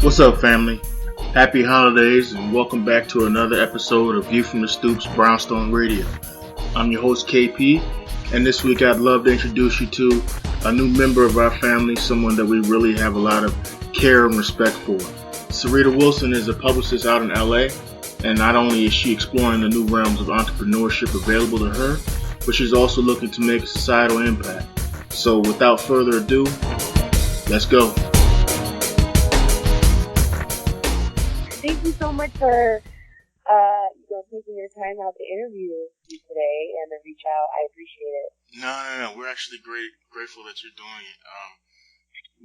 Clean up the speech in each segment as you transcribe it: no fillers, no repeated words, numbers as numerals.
What's up, family? Happy holidays and welcome back to another episode of View from the Stoops Brownstone Radio. I'm your host, KP, and this week I'd love to introduce you to a new member of our family, someone that we really have a lot of care and respect for. Sarita Wilson is a publicist out in LA, and not only is she exploring the new realms of entrepreneurship available to her, but she's also looking to make a societal impact. So without further ado, let's go. Thank you so much for taking your time out to interview you today and to reach out. I appreciate it. No. We're actually grateful that you're doing it.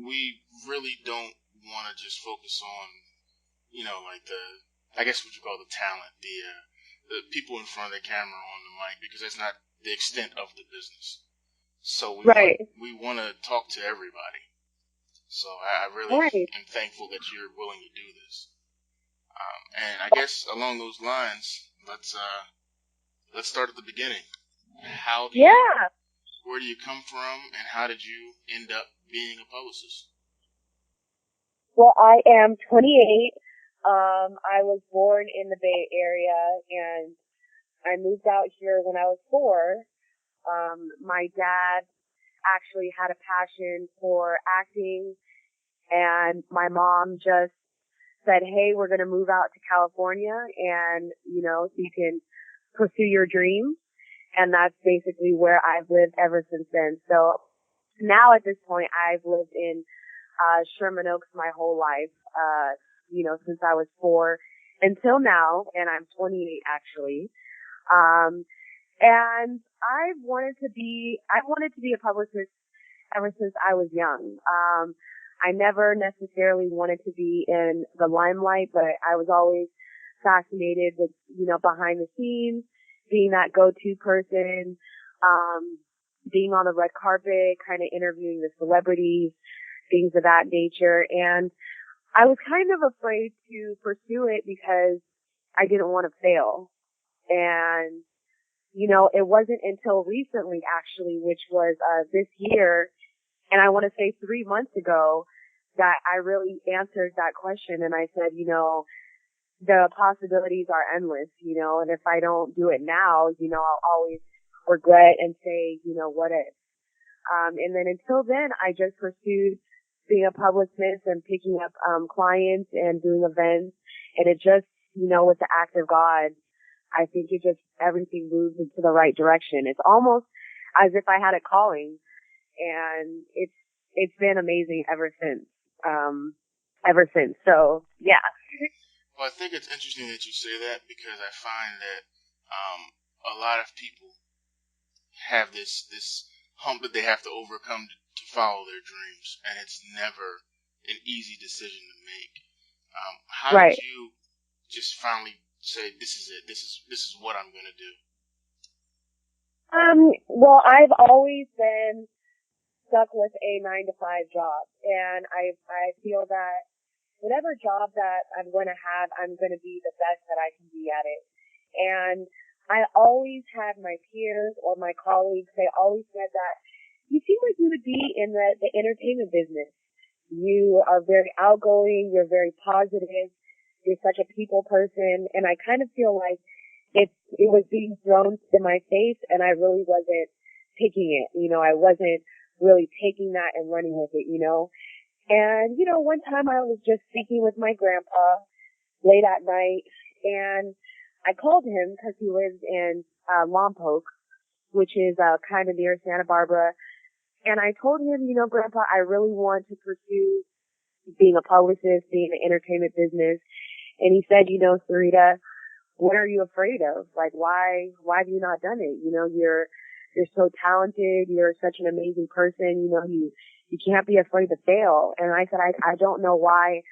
We really don't want to just focus on, I guess what you call the talent, the people in front of the camera on the mic, because that's not the extent of the business. So we want to talk to everybody. So I really am thankful that you're willing to do this. And I guess along those lines, let's start at the beginning. Where do you come from, and how did you end up being a publicist? Well, I am 28. I was born in the Bay Area, and I moved out here when I was 4. My dad actually had a passion for acting, and my mom just said, hey, we're going to move out to California and, so you can pursue your dreams. And that's basically where I've lived ever since then. So now at this point, I've lived in Sherman Oaks my whole life, since I was 4 until now. And I'm 28 actually. And I wanted to be a publicist ever since I was young. I never necessarily wanted to be in the limelight, but I was always fascinated with, behind the scenes, being that go-to person, being on the red carpet, kind of interviewing the celebrities, things of that nature. And I was kind of afraid to pursue it because I didn't want to fail. And, it wasn't until recently, actually, which was this year, and I want to say 3 months ago, that I really answered that question. And I said, the possibilities are endless, and if I don't do it now, I'll always regret and say, what if? And then until then, I just pursued being a publicist and picking up clients and doing events. And it just, with the act of God, I think everything moved into the right direction. It's almost as if I had a calling. And it's been amazing ever since. So, yeah. Well, I think it's interesting that you say that, because I find that a lot of people have this hump that they have to overcome to follow their dreams, and it's never an easy decision to make. How did you just finally say, this is it, this is what I'm going to do? Well, I've always been stuck with a 9-to-5 job, and I feel that whatever job that I'm going to have, I'm going to be the best that I can be at it. And I always had my peers or my colleagues, they always said that you seem like you would be in the entertainment business. You are very outgoing, you're very positive, you're such a people person, and I kind of feel like it was being thrown in my face, and I really wasn't taking it. I wasn't really taking that and running with it, And, one time I was just speaking with my grandpa late at night, and I called him because he lives in Lompoc, which is kind of near Santa Barbara. And I told him, Grandpa, I really want to pursue being a publicist, being in the entertainment business. And he said, Sarita, what are you afraid of? Like, why have you not done it? You're so talented. You're such an amazing person. You can't be afraid to fail. And I said, I don't know why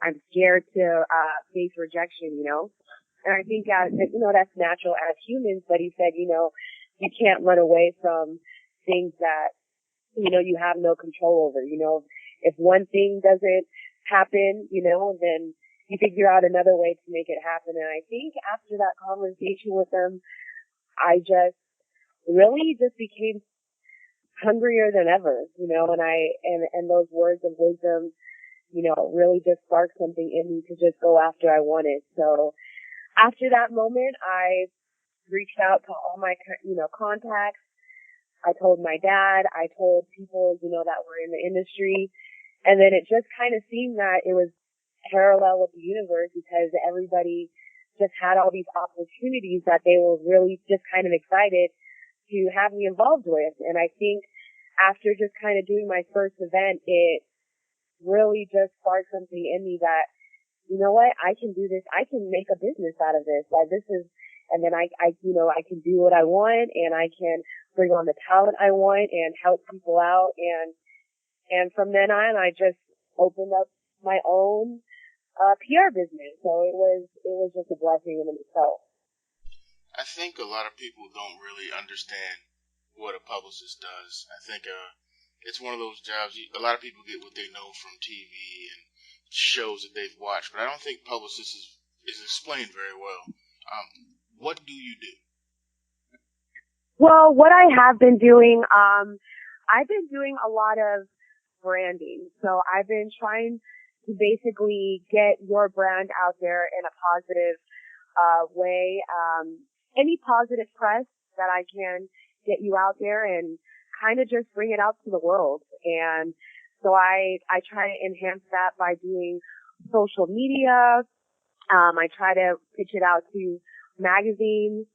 I'm scared to face rejection, And I think, that's natural as humans. But he said, you can't run away from things that, you have no control over. If one thing doesn't happen, then you figure out another way to make it happen. And I think after that conversation with him, I just really just became hungrier than ever, and those words of wisdom really just sparked something in me to just go after I wanted. So after that moment, I reached out to all my, contacts. I told my dad, I told people, that were in the industry. And then it just kind of seemed that it was parallel with the universe because everybody just had all these opportunities that they were really just kind of excited to have me involved with. And I think after just kind of doing my first event, it really just sparked something in me that, you know what, I can do this. I can make a business out of this. Like and then I can do what I want and I can bring on the talent I want and help people out. And from then on, I just opened up my own PR business. So it was just a blessing in itself. I think a lot of people don't really understand what a publicist does. I think it's one of those jobs, a lot of people get what they know from TV and shows that they've watched, but I don't think publicist is explained very well. What do you do? Well, what I have been doing, I've been doing a lot of branding. So I've been trying to basically get your brand out there in a positive way. Any positive press that I can get you out there and kind of just bring it out to the world. And so I try to enhance that by doing social media. I try to pitch it out to magazines.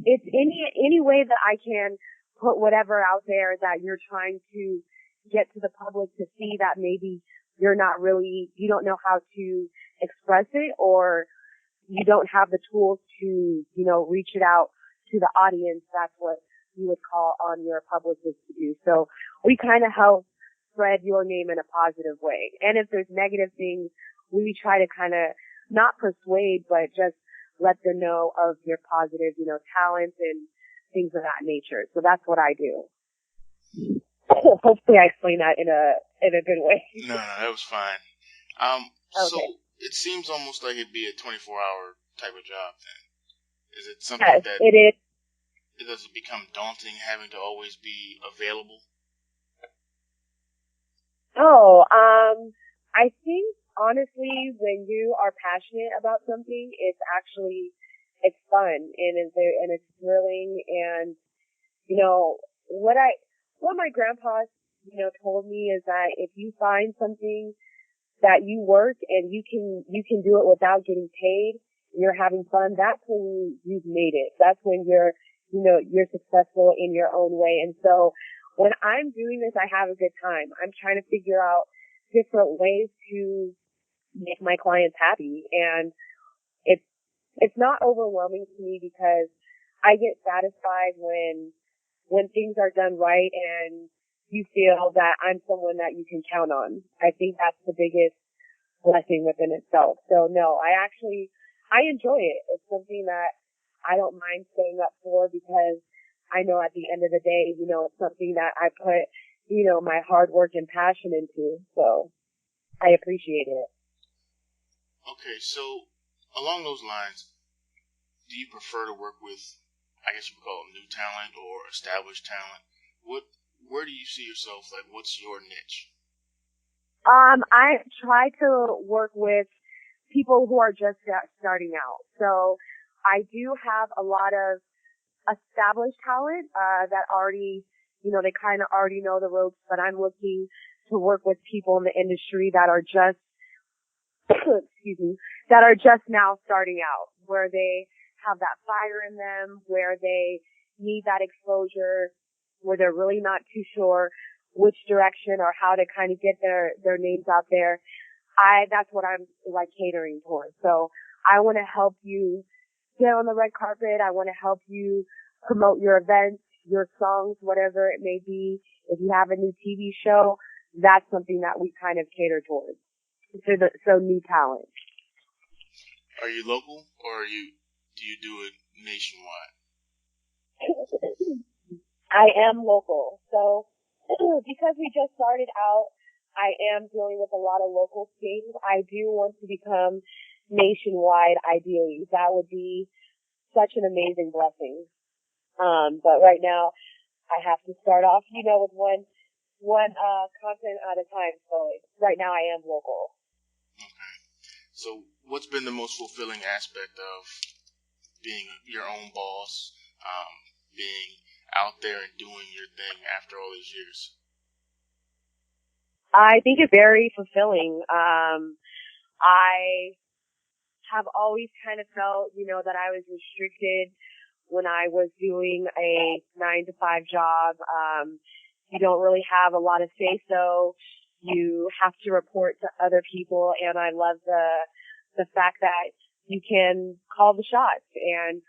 It's any way that I can put whatever out there that you're trying to get to the public to see that maybe you don't know how to express it, or you don't have the tools to, reach it out to the audience. That's what you would call on your publicist to do. So we kind of help spread your name in a positive way. And if there's negative things, we try to kind of not persuade, but just let them know of your positive, talents and things of that nature. So that's what I do. Hopefully I explained that in a good way. No, that was fine. Okay. So it seems almost like it'd be a 24-hour type of job then. Is it something that it is. Does it become daunting having to always be available? I think honestly, when you are passionate about something, it's fun and it's thrilling. And what my grandpa told me is that if you find something that you work and you can do it without getting paid, you're having fun, that's when you've made it. That's when you're successful in your own way. And so when I'm doing this, I have a good time. I'm trying to figure out different ways to make my clients happy. And it's not overwhelming to me because I get satisfied when things are done right and you feel that I'm someone that you can count on. I think that's the biggest blessing within itself. So no, I enjoy it. It's something that I don't mind staying up for because I know at the end of the day, it's something that I put, my hard work and passion into. So I appreciate it. Okay, so along those lines, do you prefer to work with, I guess you would call it new talent or established talent? Where do you see yourself? Like, what's your niche? I try to work with people who are just starting out. So I do have a lot of established talent that already, they kind of already know the ropes, but I'm looking to work with people in the industry that are just, that are just now starting out, where they have that fire in them, where they need that exposure, where they're really not too sure which direction or how to kind of get their names out there. That's what I'm like catering towards. So I want to help you get on the red carpet. I want to help you promote your events, your songs, whatever it may be. If you have a new TV show, that's something that we kind of cater towards. So new talent. Are you local or do you do it nationwide? I am local. So because we just started out, I am dealing with a lot of local things. I do want to become nationwide, ideally. That would be such an amazing blessing. But right now, I have to start off, with one content at a time. So right now I am local. Okay. So what's been the most fulfilling aspect of being your own boss, being out there and doing your thing after all these years? I think it's very fulfilling. I have always kind of felt, that I was restricted when I was doing a 9-to-5 job. You don't really have a lot of say, so you have to report to other people. And I love the fact that you can call the shots and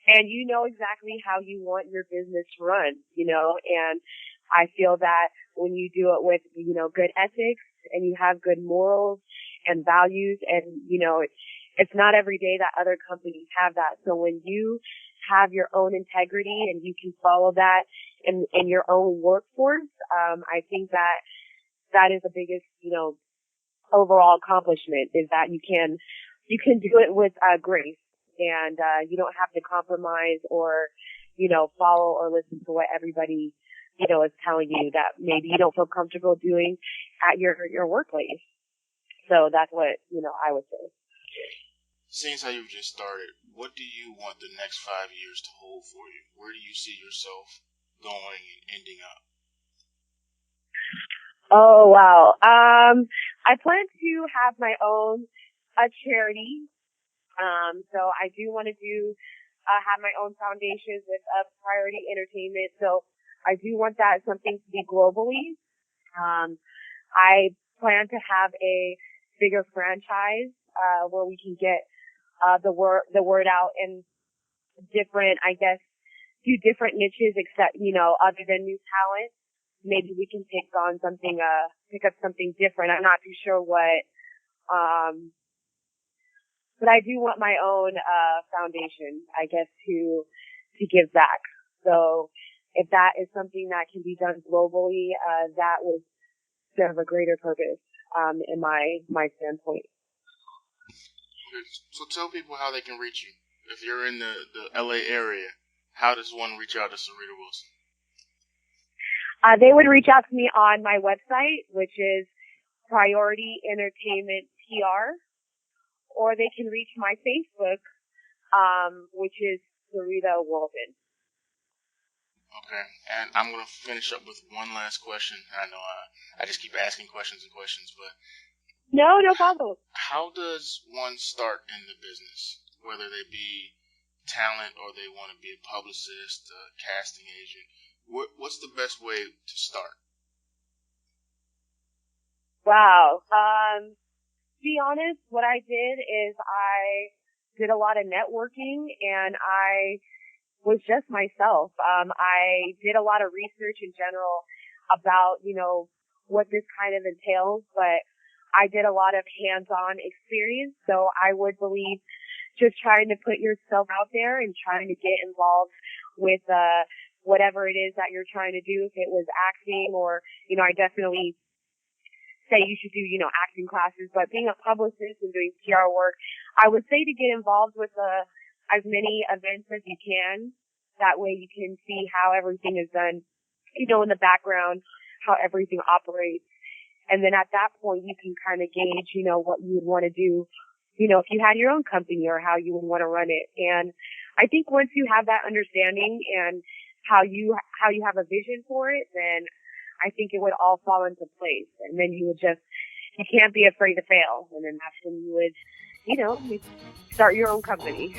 and you know exactly how you want your business to run, and I feel that when you do it with, good ethics and you have good morals and values and, it's not every day that other companies have that. So when you have your own integrity and you can follow that in your own workforce, I think that is the biggest, overall accomplishment is that you can do it with grace and you don't have to compromise or, follow or listen to what everybody, is telling you that maybe you don't feel comfortable doing at your workplace. So that's what, I would say. Seeing how you've just started, what do you want the next 5 years to hold for you? Where do you see yourself going and ending up? Oh, wow. I plan to have my own charity. So I do want to have my own foundation with Priority Entertainment. So I do want that something to be globally. I plan to have a bigger franchise, where we can get, the word out in different, I guess, do different niches except, other than new talent. Maybe we can pick up something different. I'm not too sure what, but I do want my own, foundation, I guess, to give back. So if that is something that can be done globally, that would serve a greater purpose, in my standpoint. So tell people how they can reach you. If you're in the LA area, how does one reach out to Sarita Wilson? They would reach out to me on my website, which is Priority Entertainment PR, or they can reach my Facebook, which is Sarita Wilson. Okay, and I'm going to finish up with one last question. I know I just keep asking questions and questions, but No problem. how does one start in the business, whether they be talent or they want to be a publicist, a casting agent? What's the best way to start? Wow. To be honest, what I did is I did a lot of networking and I was just myself. I did a lot of research in general about, what this kind of entails, but I did a lot of hands-on experience. So I would believe just trying to put yourself out there and trying to get involved with, whatever it is that you're trying to do. If it was acting or, I definitely say you should do, acting classes, but being a publicist and doing PR work, I would say to get involved with, as many events as you can. That way you can see how everything is done, in the background, how everything operates. And then at that point you can kind of gauge, what you would want to do, if you had your own company or how you would want to run it. And I think once you have that understanding and how you have a vision for it, then I think it would all fall into place. And then you can't be afraid to fail. And then that's when you would, start your own company.